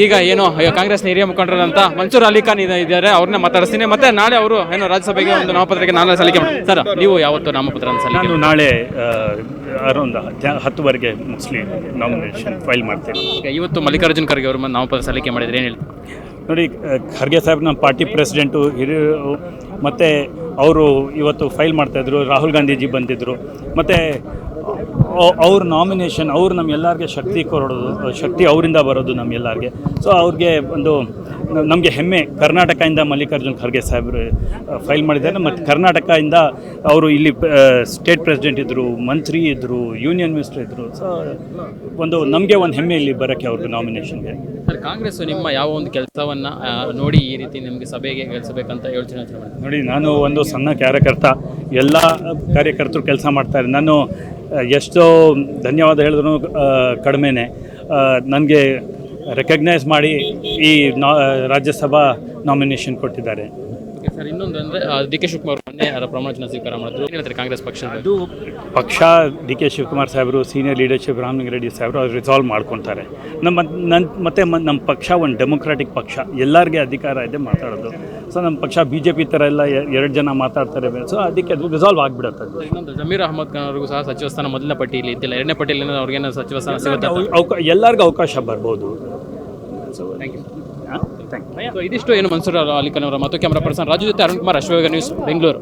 ಈಗ ಏನು ಕಾಂಗ್ರೆಸ್ನ ಹಿರಿಯ ಮುಖಂಡರಾದಂತ ಮನ್ಸೂರ್ ಅಲಿ ಖಾನ್ ಇದ್ದಾರೆ, ಅವ್ರನ್ನ ಮಾತಾಡಿಸ್ತೀನಿ. ಮತ್ತೆ ನಾಳೆ ಅವರು ಏನು ರಾಜ್ಯಸಭೆಗೆ ಒಂದು ನಾಮಪತ್ರಕ್ಕೆ ನಾಳೆ ಸಲ್ಲಿಕೆ ಮಾಡಿ. ಸರ್, ನೀವು ಯಾವತ್ತು ನಾಮಪತ್ರ ಸಲ್ಲಿಕೆ? ನಾನು ನಾಳೆ ಅರೌಂಡ್ 10ವರೆಗೆ ಮುಸ್ಲಿ ನಾಮಿನೇಷನ್ ಫೈಲ್ ಮಾಡ್ತೇನೆ. ಇವತ್ತು ಮಲ್ಲಿಕಾರ್ಜುನ್ ಖರ್ಗೆ ಅವರು ನಾಮಪತ್ರ ಸಲ್ಲಿಕೆ ಮಾಡಿದ್ರೆ ಏನು ಹೇಳಿ? ನೋಡಿ, ಖರ್ಗೆ ಸಾಹೇಬ್ ನಮ್ಮ ಪಾರ್ಟಿ ಪ್ರೆಸಿಡೆಂಟು ಹಿರಿಯರು, ಮತ್ತು ಅವರು ಇವತ್ತು ಫೈಲ್ ಮಾಡ್ತಾಯಿದ್ರು. ರಾಹುಲ್ ಗಾಂಧೀಜಿ ಬಂದಿದ್ದರು. ಮತ್ತು ಅವ್ರ ನಾಮಿನೇಷನ್, ಅವ್ರು ನಮ್ಗೆಲ್ಲರಿಗೆ ಶಕ್ತಿ ಕೊಡೋದು, ಶಕ್ತಿ ಅವರಿಂದ ಬರೋದು ನಮ್ಗೆಲ್ಲರಿಗೆ. ಸೊ ಅವ್ರಿಗೆ ಒಂದು ನಮಗೆ ಹೆಮ್ಮೆ, ಕರ್ನಾಟಕದಿಂದ ಮಲ್ಲಿಕಾರ್ಜುನ್ ಖರ್ಗೆ ಸಾಹೇಬರು ಫೈಲ್ ಮಾಡಿದ್ದಾರೆ. ಮತ್ತು ಕರ್ನಾಟಕದಿಂದ ಅವರು ಇಲ್ಲಿ ಸ್ಟೇಟ್ ಪ್ರೆಸಿಡೆಂಟ್ ಇದ್ದರು, ಮಂತ್ರಿ ಇದ್ದರು, ಯೂನಿಯನ್ ಮಿನಿಸ್ಟರ್ ಇದ್ದರು. ಸೊ ಒಂದು ನಮಗೆ ಒಂದು ಹೆಮ್ಮೆ ಇಲ್ಲಿ ಬರೋಕ್ಕೆ ಅವ್ರಿಗೆ ನಾಮಿನೇಷನ್ಗೆ. ಸರ್, ಕಾಂಗ್ರೆಸ್ ನಿಮ್ಮ ಯಾವ ಒಂದು ಕೆಲಸವನ್ನು ನೋಡಿ ಈ ರೀತಿ ನಿಮಗೆ ಸಭೆಗೆ ಗೆಲ್ಲಿಸಬೇಕಂತ ಯೋಚನೆ ಮಾಡಿ? ನೋಡಿ, ನಾನು ಒಂದು ಸಣ್ಣ ಕಾರ್ಯಕರ್ತ, ಎಲ್ಲ ಕಾರ್ಯಕರ್ತರು ಕೆಲಸ ಮಾಡ್ತಾರೆ. ನಾನು ಎಷ್ಟೋ ಧನ್ಯವಾದ ಹೇಳಿದ್ರು ಕಡಿಮೆನೇ. ನನಗೆ ರೆಕಗ್ನೈಸ್ ಮಾಡಿ ಈ ರಾಜ್ಯಸಭಾ ನಾಮಿನೇಷನ್ ಕೊಟ್ಟಿದ್ದಾರೆ. ಸರ್, ಇನ್ನೊಂದು ಅಂದರೆ ಡಿ ಕೆ ಶಿವಕುಮಾರ್ ಮೊನ್ನೆ ಪ್ರಮಾಣ ಸ್ವೀಕಾರ ಮಾಡಿದ್ರು. ಏನಂತಾರೆ ಕಾಂಗ್ರೆಸ್ ಪಕ್ಷ? ಅದು ಪಕ್ಷ ಡಿ ಕೆ ಶಿವಕುಮಾರ್ ಸಾಹೇಬರು, ಸೀನಿಯರ್ ಲೀಡರ್ಶಿಪ್ ರಾಮಲಿಂಗಾರೆಡ್ಡಿ ಸಾಹೇಬರು ಅವ್ರು ರಿಸಾಲ್ವ್ ಮಾಡ್ಕೊತಾರೆ. ಮತ್ತು ನಮ್ಮ ಪಕ್ಷ ಒಂದು ಡೆಮೊಕ್ರಾಟಿಕ್ ಪಕ್ಷ, ಎಲ್ಲರಿಗೆ ಅಧಿಕಾರ ಇದೆ ಮಾತಾಡೋದು. ಸೊ ನಮ್ಮ ಪಕ್ಷ BJP ಥರ ಎಲ್ಲ 2 ಜನ ಮಾತಾಡ್ತಾರೆ. ಸೊ ಅದಕ್ಕೆ ಅದು ರಿಸಾಲ್ವ್ ಆಗಿಬಿಡುತ್ತೆ. ಇನ್ನೊಂದು ಜಮೀರ್ ಅಹಮದ್ ಖಾನ್ ಅವ್ರಿಗೂ ಸಹ ಸಚಿವ ಸ್ಥಾನ ಮೊದಲನೇ ಪಟ್ಟಿಯಲ್ಲಿ ಇದ್ದಿಲ್ಲ, 2ನೇ ಪಟ್ಟಿಯಲ್ಲಿ ಅವ್ರಿಗೇನು ಸಚಿವ ಸ್ಥಾನ ಸಿಗುತ್ತೆ? ಎಲ್ಲರಿಗೂ ಅವಕಾಶ ಬರ್ಬೋದು. So thank you. Thank you. ಇದಿಷ್ಟು ಏನು ಮನ್ಸೂರ್ ಅಲಿ ಖಾನ್ ಅವರ ಮತ್ತು ಕ್ಯಾಮರಾ ಪರ್ಸನ್ ರಾಜು ಜೊತೆ ಅರುಣ್ ಕುಮಾರ್, ಅಶ್ವವೇಗ ನ್ಯೂಸ್, ಬೆಂಗಳೂರು.